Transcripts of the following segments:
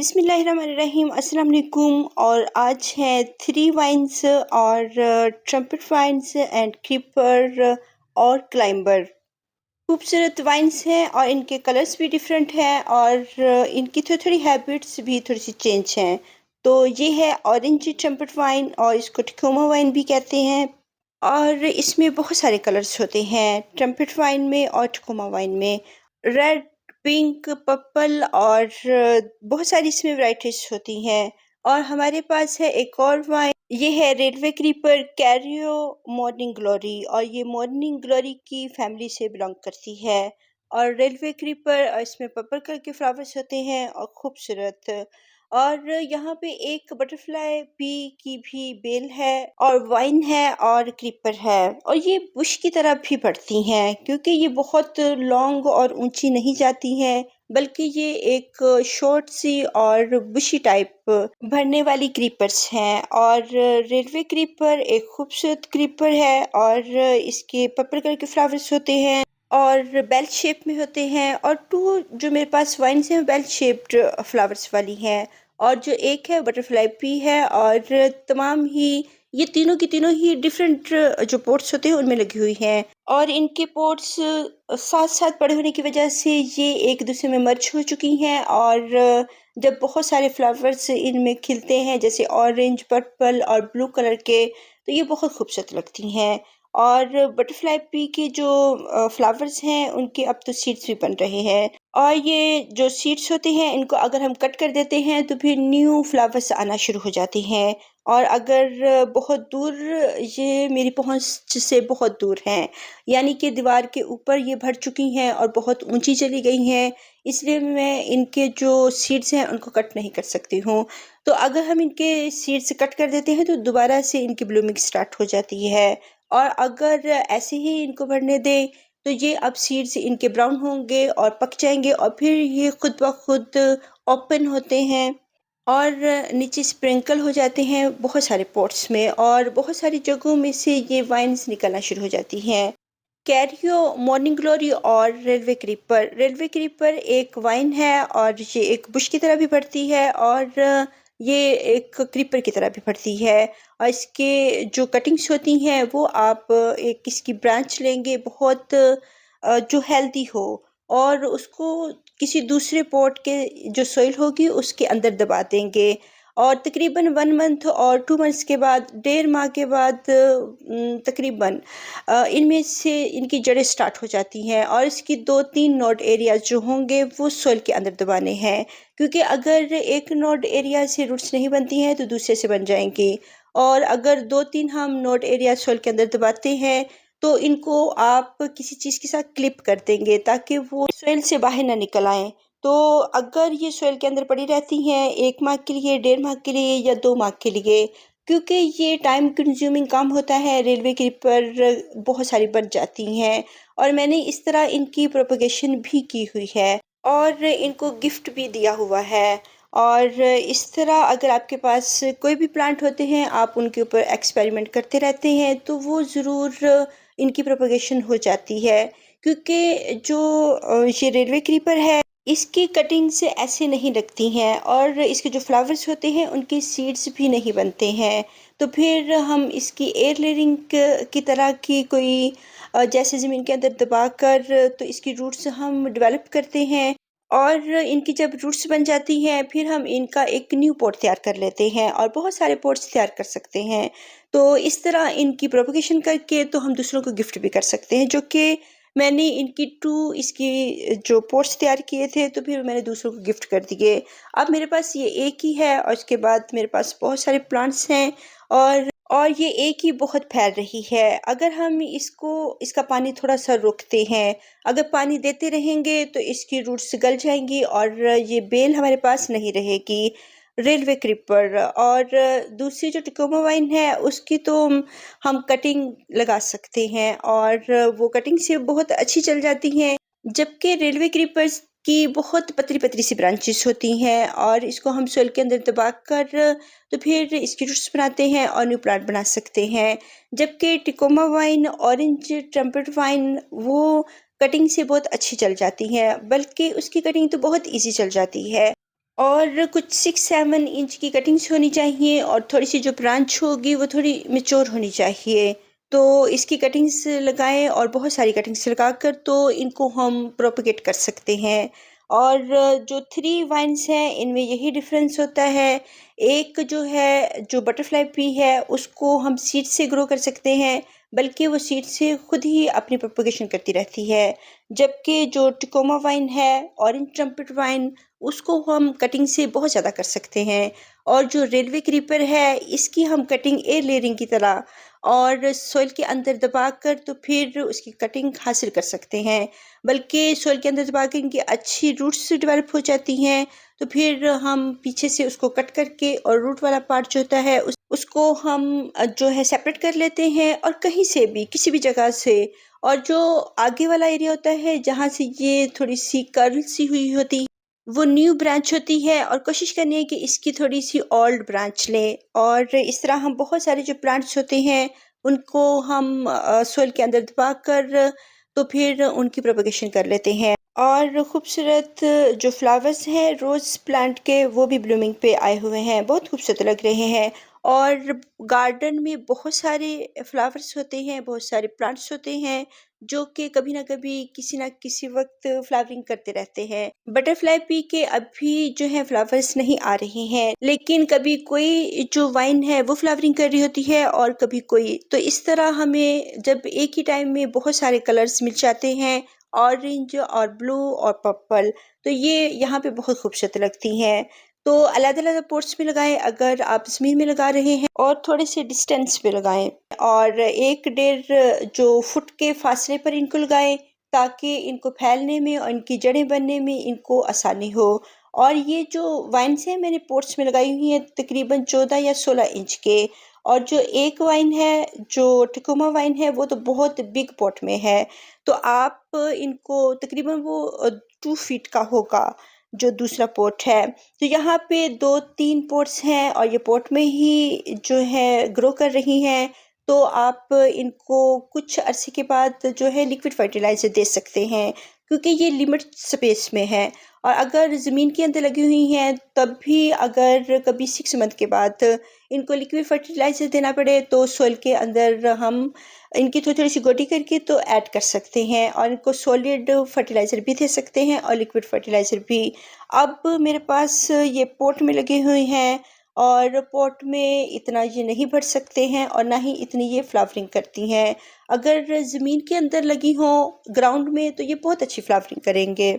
बिस्मिल्लाहिर्रहमानिर्रहीम अस्सलाम वालेकुम। और आज है थ्री वाइन्स और ट्रम्पेट वाइन्स एंड क्रीपर और क्लाइंबर। खूबसूरत वाइन्स हैं और इनके कलर्स भी डिफरेंट हैं और इनकी थोड़ी थोड़ी हैबिट्स भी थोड़ी सी चेंज हैं। तो ये है ऑरेंज ट्रम्पेट वाइन और इसको टिकोमा वाइन भी कहते हैं। और इसमें बहुत सारे कलर्स होते हैं ट्रम्पेट वाइन में और टिकोमा वाइन में। रेड, पिंक, पर्पल और बहुत सारी इसमें वैरायटीज होती हैं। और हमारे पास है एक और वाइन, ये है railway creeper Cairo morning glory और ये मॉर्निंग ग्लोरी की फैमिली से बिलोंग करती है। और रेलवे क्रीपर इसमें पर्पल कलर के फ्लावर्स होते हैं और खूबसूरत। और यहाँ पे एक बटरफ्लाई पी की भी बेल है और वाइन है और क्रीपर है। और ये बुश की तरह भी बढ़ती हैं क्योंकि ये बहुत लॉन्ग और ऊंची नहीं जाती हैं, बल्कि ये एक शॉर्ट सी और बुशी टाइप भरने वाली क्रीपर्स हैं। और रेलवे क्रीपर एक खूबसूरत क्रीपर है और इसके पर्पल कलर के फ्लावर्स होते हैं और बेल शेप में होते हैं। और टू जो मेरे पास वाइन्स हैं बेल शेप्ड फ्लावर्स वाली हैं और जो एक है बटरफ्लाई पी है। और तमाम ही ये तीनों की तीनों ही डिफरेंट जो पोट्स होते हैं उनमें लगी हुई हैं। और इनके पोट्स साथ साथ बड़े होने की वजह से ये एक दूसरे में मर्ज हो चुकी हैं। और जब बहुत सारे फ्लावर्स इनमें खिलते हैं जैसे ऑरेंज, पर्पल और ब्लू कलर के, तो ये बहुत खूबसूरत लगती हैं। और बटरफ्लाई पी के जो फ्लावर्स हैं उनके अब तो सीड्स भी बन रहे हैं। और ये जो सीड्स होते हैं इनको अगर हम कट कर देते हैं तो फिर न्यू फ्लावर्स आना शुरू हो जाते हैं। और अगर बहुत दूर, ये मेरी पहुंच से बहुत दूर हैं, यानी कि दीवार के ऊपर ये भर चुकी हैं और बहुत ऊंची चली गई हैं, इसलिए मैं इनके जो सीड्स हैं उनको कट नहीं कर सकती हूँ। तो अगर हम इनके सीड्स कट कर देते हैं तो दोबारा से इनकी ब्लूमिंग स्टार्ट हो जाती है। और अगर ऐसे ही इनको बढ़ने दें तो ये अब सीड्स इनके ब्राउन होंगे और पक जाएंगे और फिर ये खुद ब खुद ओपन होते हैं और नीचे स्प्रिंकल हो जाते हैं बहुत सारे पॉट्स में। और बहुत सारी जगहों में से ये वाइन्स निकलना शुरू हो जाती हैं। कैरियो, मॉर्निंग ग्लोरी और रेलवे क्रीपर एक वाइन है और ये एक बुश की तरह भी बढ़ती है और ये एक क्रीपर की तरह भी बढ़ती है। और इसके जो कटिंग्स होती हैं वो आप एक इसकी ब्रांच लेंगे बहुत जो हेल्दी हो और उसको किसी दूसरे पॉट के जो सॉइल होगी उसके अंदर दबा देंगे। और तकरीबन 1 मंथ और 2 मंथ्स के बाद, 1.5 माह के बाद तकरीबन इनमें से इनकी जड़ें स्टार्ट हो जाती हैं और इसकी 2-3 नोड एरियाज जो होंगे वो सॉइल के अंदर दबाने हैं, क्योंकि अगर एक नोड एरिया से रूट्स नहीं बनती हैं तो दूसरे से बन जाएंगी। और अगर 2-3 हम नोड एरिया सॉइल के अंदर दबाते हैं तो इनको आप किसी चीज़ के साथ क्लिप कर देंगे ताकि वो सॉइल से बाहर ना निकल आएँ। तो अगर ये सॉइल के अंदर पड़ी रहती हैं 1 माह के लिए, 1.5 माह के लिए या 2 माह के लिए, क्योंकि ये टाइम कंज्यूमिंग काम होता है, रेलवे क्रीपर बहुत सारी बन जाती हैं। और मैंने इस तरह इनकी प्रोपगेशन भी की हुई है और इनको गिफ्ट भी दिया हुआ है। और इस तरह अगर आपके पास कोई भी प्लांट होते हैं, आप उनके ऊपर एक्सपेरिमेंट करते रहते हैं तो वो ज़रूर इनकी प्रोपगेशन हो जाती है। क्योंकि जो ये रेलवे क्रीपर है इसकी कटिंग्स ऐसे नहीं लगती हैं और इसके जो फ्लावर्स होते हैं उनके सीड्स भी नहीं बनते हैं। तो फिर हम इसकी एयर लेयरिंग की तरह की कोई जैसे ज़मीन के अंदर दबाकर तो इसकी रूट्स हम डेवलप करते हैं। और इनकी जब रूट्स बन जाती हैं फिर हम इनका एक न्यू पॉट तैयार कर लेते हैं और बहुत सारे पॉट्स तैयार कर सकते हैं। तो इस तरह इनकी प्रोपगेशन करके तो हम दूसरों को गिफ्ट भी कर सकते हैं, जो कि मैंने इनकी इसकी जो पॉट्स तैयार किए थे तो फिर मैंने दूसरों को गिफ्ट कर दिए। अब मेरे पास ये एक ही है और उसके बाद मेरे पास बहुत सारे प्लांट्स हैं और ये एक ही बहुत फैल रही है। अगर हम इसका पानी थोड़ा सा रोकते हैं, अगर पानी देते रहेंगे तो इसकी रूट्स गल जाएंगी और ये बेल हमारे पास नहीं रहेगी। रेलवे क्रीपर और दूसरी जो टिकोमा वाइन है उसकी तो हम कटिंग लगा सकते हैं और वो कटिंग से बहुत अच्छी चल जाती हैं, जबकि रेलवे क्रीपर्स की बहुत पतली पतली सी ब्रांचेस होती हैं और इसको हम सोइल के अंदर दबाकर तो फिर इसकी रूट्स बनाते हैं और न्यू प्लांट बना सकते हैं। जबकि tecoma wine, orange trumpet wine, वो कटिंग से बहुत अच्छी चल जाती हैं, बल्कि उसकी कटिंग तो बहुत इजी चल जाती है। और कुछ 6-7 इंच की कटिंग्स होनी चाहिए और थोड़ी-सी जो ब्रांच होगी वो थोड़ी मैच्योर होनी चाहिए। तो इसकी कटिंग्स लगाएँ और बहुत सारी कटिंग्स लगाकर तो इनको हम प्रोपेगेट कर सकते हैं। और जो 3 वाइन्स हैं इनमें यही डिफ़रेंस होता है। एक जो है जो बटरफ्लाई पी है उसको हम सीड से ग्रो कर सकते हैं, बल्कि वो सीड से खुद ही अपनी प्रोपेगेशन करती रहती है। जबकि जो टिकोमा वाइन है, ऑरेंज ट्रम्पेट वाइन, उसको हम कटिंग से बहुत ज़्यादा कर सकते हैं। और जो रेलवे क्रीपर है इसकी हम कटिंग एयर लेयरिंग की तरह और सॉइल के अंदर दबाकर तो फिर उसकी कटिंग हासिल कर सकते हैं। बल्कि सॉइल के अंदर दबाकर इनकी अच्छी रूट्स डेवलप हो जाती हैं, तो फिर हम पीछे से उसको कट करके और रूट वाला पार्ट जो होता है उसको हम जो है सेपरेट कर लेते हैं और कहीं से भी किसी भी जगह से। और जो आगे वाला एरिया होता है जहाँ से ये थोड़ी-सी कर्ल सी हुई होती, वो न्यू ब्रांच होती है और कोशिश करनी है कि इसकी थोड़ी-सी ओल्ड ब्रांच लें। और इस तरह हम बहुत सारे जो प्लांट्स होते हैं, उनको हम सॉइल के अंदर दबाकर तो फिर उनकी प्रोपेगेशन कर लेते हैं। और खूबसूरत जो फ्लावर्स हैं रोज़ प्लांट के, वो भी ब्लूमिंग पे आए हुए हैं, बहुत खूबसूरत लग रहे हैं। और गार्डन में बहुत सारे फ्लावर्स होते हैं, बहुत सारे प्लांट्स होते हैं, जो कि कभी ना कभी किसी ना किसी वक्त फ्लावरिंग करते रहते हैं। बटरफ्लाई पी के अभी जो है फ्लावर्स नहीं आ रहे हैं, लेकिन कभी कोई जो वाइन है वो फ्लावरिंग कर रही होती है और कभी कोई। तो इस तरह हमें जब एक ही टाइम में बहुत सारे कलर्स मिल जाते हैं, ऑरेंज और ब्लू और पर्पल, तो ये यहाँ पे बहुत खूबसूरत लगती हैं। तो अलग-अलग पॉट्स में लगाएँ अगर आप ज़मीन में लगा रहे हैं, और थोड़े से डिस्टेंस पे लगाएँ और 1 डेढ़ जो फुट के फासले पर इनको लगाएँ, ताकि इनको फैलने में और इनकी जड़ें बनने में इनको आसानी हो। और ये जो वाइन्स हैं मैंने पॉट्स में लगाई हुई हैं तकरीबन 14 या 16 इंच के। और जो एक वाइन है, जो टेकोमा वाइन है, वो तो बहुत बिग पॉट में है। तो आप इनको तकरीबन वो 2 फीट का होगा जो दूसरा पॉट है। तो यहाँ पे 2-3 पॉट्स हैं और ये पॉट में ही जो है ग्रो कर रही हैं। तो आप इनको कुछ अरसे के बाद जो है लिक्विड फर्टिलाइज़र दे सकते हैं, क्योंकि ये लिमिट स्पेस में है। और अगर ज़मीन के अंदर लगी हुई हैं तब भी अगर कभी 6 मंथ के बाद इनको लिक्विड फर्टिलाइज़र देना पड़े, तो सॉइल के अंदर हम इनकी थोड़ी-थोड़ी सी गोटी करके तो ऐड कर सकते हैं और इनको सॉलिड फर्टिलाइज़र भी दे सकते हैं और लिक्विड फर्टिलाइज़र भी। अब मेरे पास ये पॉट में लगे हुए हैं और पॉट में इतना ये नहीं बढ़ सकते हैं और ना ही इतनी ये फ्लावरिंग करती हैं। अगर ज़मीन के अंदर लगी हों ग्राउंड में तो ये बहुत अच्छी फ्लावरिंग करेंगे।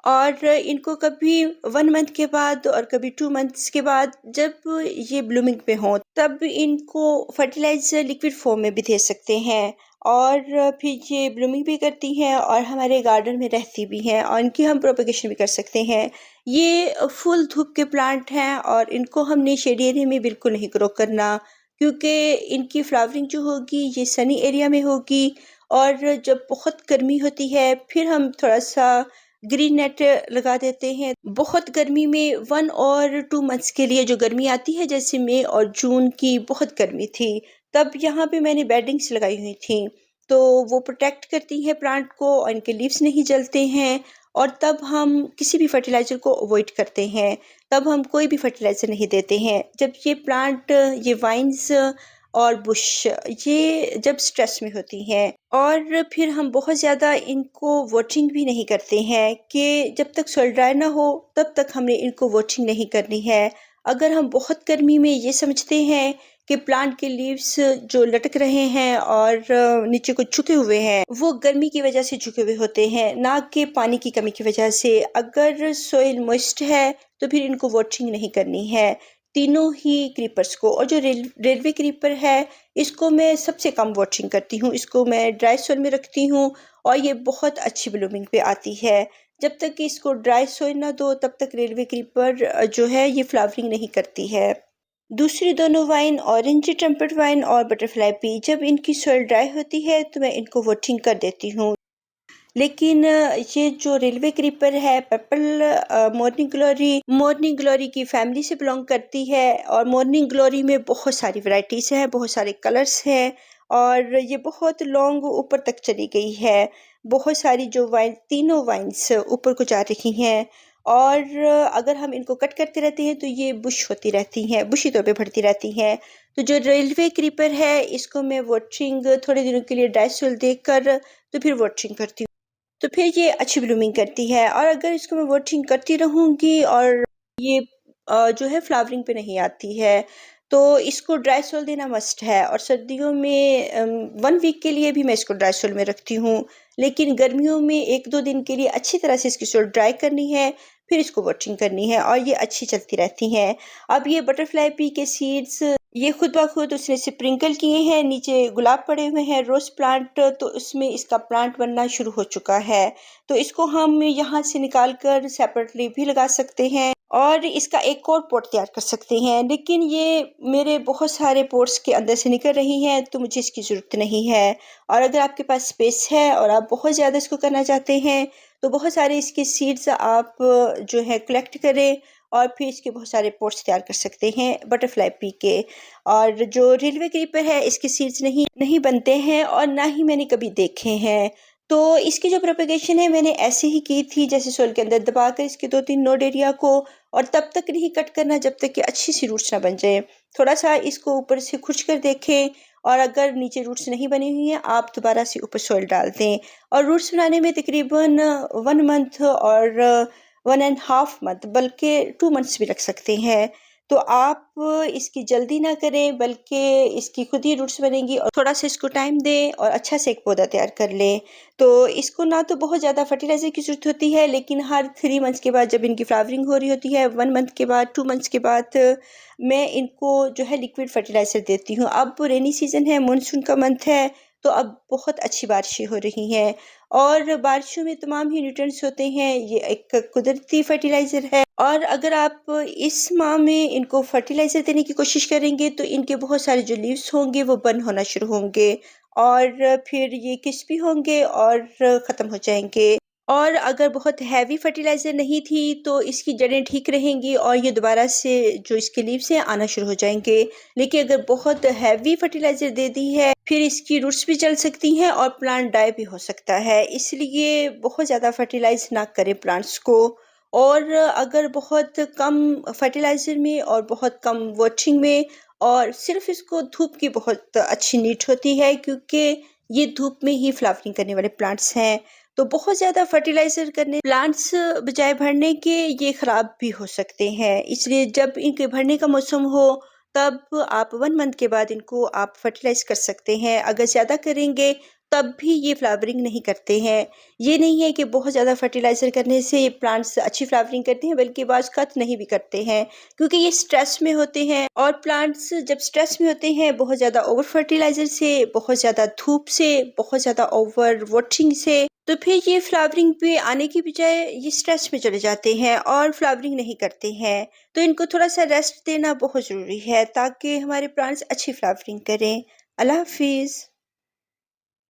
और इनको कभी 1 मंथ के बाद और कभी 2 मंथ्स के बाद जब ये ब्लूमिंग पे हों, तब इनको फर्टिलाइज़र लिक्विड फॉर्म में भी दे सकते हैं। और फिर ये ब्लूमिंग भी करती हैं और हमारे गार्डन में रहती भी हैं और इनकी हम प्रोपेगेशन भी कर सकते हैं। ये फुल धूप के प्लांट हैं और इनको हमने शेड एरिया में बिल्कुल नहीं ग्रो करना, क्योंकि इनकी फ्लावरिंग जो होगी ये सनी एरिया में होगी। और जब बहुत गर्मी होती है फिर हम थोड़ा-सा ग्रीन नेट लगा देते हैं। बहुत गर्मी में 1 और 2 मंथ्स के लिए जो गर्मी आती है, जैसे मई और जून की बहुत गर्मी थी, तब यहाँ पे मैंने बेडिंग्स लगाई हुई थी। तो वो प्रोटेक्ट करती हैं प्लांट को और इनके लीव्स नहीं जलते हैं। और तब हम किसी भी फर्टिलाइज़र को अवॉइड करते हैं, तब हम कोई भी फर्टिलाइज़र नहीं देते हैं। जब ये प्लांट, ये वाइन्स और बुश, ये जब स्ट्रेस में होती हैं, और फिर हम बहुत ज़्यादा इनको वॉचिंग भी नहीं करते हैं कि जब तक सॉइल ड्राई ना हो तब तक हमने इनको वॉचिंग नहीं करनी है। अगर हम बहुत गर्मी में ये समझते हैं कि प्लांट के लीव्स जो लटक रहे हैं और नीचे को झुके हुए हैं, वो गर्मी की वजह से झुके हुए होते हैं, ना कि पानी की कमी की वजह से। अगर सॉइल मॉइस्ट है तो फिर इनको वॉचिंग नहीं करनी है, तीनों ही क्रीपर्स को। और जो रेलवे क्रीपर है, इसको मैं सबसे कम वॉचिंग करती हूँ, इसको मैं ड्राई सॉइल में रखती हूँ और ये बहुत अच्छी ब्लूमिंग पे आती है। जब तक कि इसको ड्राई सॉइल ना दो तब तक रेलवे क्रीपर जो है ये फ्लावरिंग नहीं करती है। दूसरी दोनों वाइन, ऑरेंज ट्रम्पेट वाइन और बटरफ्लाई पी, जब इनकी सॉइल ड्राई होती है तो मैं इनको वॉचिंग कर देती हूँ। लेकिन ये जो रेलवे क्रीपर है, पर्पल मॉर्निंग ग्लोरी की फैमिली से बिलोंग करती है और मॉर्निंग ग्लोरी में बहुत सारी वैराइटीज़ हैं, बहुत सारे कलर्स हैं और ये बहुत लॉन्ग ऊपर तक चली गई है। बहुत सारी जो वाइन, तीनों वाइन्स ऊपर को जा रही हैं और अगर हम इनको कट करते रहते हैं तो ये बुश होती रहती हैं, बुशी तौर पे बढ़ती रहती हैं। तो जो रेलवे क्रीपर है इसको मैं वाटरिंग थोड़े दिनों के लिए ड्राई सोइल देकर तो फिर वाटरिंग करती हूँ। तो फिर ये अच्छी ब्लूमिंग करती है और अगर इसको मैं वाटरिंग करती रहूँगी और ये जो है फ्लावरिंग पे नहीं आती है, तो इसको ड्राई सोइल देना मस्ट है। और सर्दियों में 1 वीक के लिए भी मैं इसको ड्राई सोइल में रखती हूँ, लेकिन गर्मियों में 1-2 दिन के लिए अच्छी तरह से इसकी सोइल ड्राई करनी है, फिर इसको वाटरिंग करनी है और ये अच्छी चलती रहती हैं। अब ये बटरफ्लाई पी के सीड्स ये खुद ब खुद उसने स्प्रिंकल किए हैं, नीचे गुलाब पड़े हुए हैं, रोज़ प्लांट, तो उसमें इसका प्लांट बनना शुरू हो चुका है। तो इसको हम यहाँ से निकाल कर सेपरेटली भी लगा सकते हैं और इसका एक और पॉट तैयार कर सकते हैं, लेकिन ये मेरे बहुत सारे पॉट्स के अंदर से निकल रही हैं तो मुझे इसकी ज़रूरत नहीं है। और अगर आपके पास स्पेस है और आप बहुत ज़्यादा इसको करना चाहते हैं तो बहुत सारे इसके सीड्स आप जो है कलेक्ट करें और फिर इसके बहुत सारे पॉट्स तैयार कर सकते हैं बटरफ्लाई पी के। और जो रेलवे क्रीपर है इसके सीड्स नहीं नहीं बनते हैं और ना ही मैंने कभी देखे हैं। तो इसकी जो प्रोपेगेशन है मैंने ऐसे ही की थी, जैसे सोइल के अंदर दबाकर इसके 2-3 नोड एरिया को, और तब तक नहीं कट करना जब तक कि अच्छी सी रूट्स ना बन जाए। थोड़ा सा इसको ऊपर से खुरच कर देखें और अगर नीचे रूट्स नहीं बनी हुई हैं आप दोबारा से ऊपर सोइल डाल दें। और रूट्स बनाने में तकरीबन 1 मंथ और 1.5 मंथ बल्कि 2 मंथ्स भी लग सकते हैं। तो आप इसकी जल्दी ना करें बल्कि इसकी खुद ही रूट्स बनेंगी, और थोड़ा सा इसको टाइम दें और अच्छा से एक पौधा तैयार कर लें। तो इसको ना तो बहुत ज़्यादा फर्टिलाइज़र की ज़रूरत होती है, लेकिन हर 3 मंथ्स के बाद जब इनकी फ्लावरिंग हो रही होती है, 1 मंथ के बाद, 2 मंथ्स के बाद मैं इनको जो है लिक्विड फर्टिलाइज़र देती हूँ। अब रेनी सीज़न है, मानसून का मंथ है, तो अब बहुत अच्छी बारिशें हो रही हैं और बारिशों में तमाम ही न्यूट्रिएंट्स होते हैं। ये एक कुदरती फर्टिलाइज़र है और अगर आप इस माह में इनको फर्टिलाइज़र देने की कोशिश करेंगे तो इनके बहुत सारे जो लीव्स होंगे वो बंद होना शुरू होंगे और फिर ये क्रिस्पी होंगे और ख़त्म हो जाएँगे। और अगर बहुत हैवी फर्टिलाइज़र नहीं थी तो इसकी जड़ें ठीक रहेंगी और ये दोबारा से जो इसके लीव्स हैं आना शुरू हो जाएँगे। लेकिन अगर बहुत हैवी फर्टिलाइज़र दे दी है फिर इसकी रूट्स भी जल सकती हैं और प्लांट डाई भी हो सकता है। इसलिए बहुत ज़्यादा फर्टिलाइज़ ना करें प्लांट्स को। और अगर बहुत कम फर्टिलाइज़र में और बहुत कम वाटरिंग में और सिर्फ़ इसको धूप की बहुत अच्छी नीड होती है, क्योंकि ये धूप में ही फ्लावरिंग करने वाले प्लांट्स हैं। तो बहुत ज़्यादा फर्टिलाइज़र करने प्लांट्स बजाय भरने के ये ख़राब भी हो सकते हैं। इसलिए जब इनके भरने का मौसम हो तब आप 1 मंथ के बाद इनको आप फर्टिलाइज़ कर सकते हैं। अगर ज़्यादा करेंगे तब भी ये फ्लावरिंग नहीं करते हैं। ये नहीं है कि बहुत ज़्यादा फर्टिलाइज़र करने से ये प्लांट्स अच्छी फ्लावरिंग करते हैं, बल्कि बाज़ अवक़ात नहीं भी करते हैं, क्योंकि ये स्ट्रेस में होते हैं और प्लांट्स जब स्ट्रेस में होते हैं बहुत ज़्यादा ओवर फर्टिलाइज़र से, बहुत ज़्यादा धूप से, बहुत ज़्यादा ओवर वाटरिंग से, तो फिर ये फ्लावरिंग पे आने की बजाय ये स्ट्रेस में चले जाते हैं और फ्लावरिंग नहीं करते हैं। तो इनको थोड़ा-सा रेस्ट देना बहुत ज़रूरी है ताकि हमारे प्लांट्स अच्छी फ्लावरिंग करें। अल्लाह हाफ़िज़।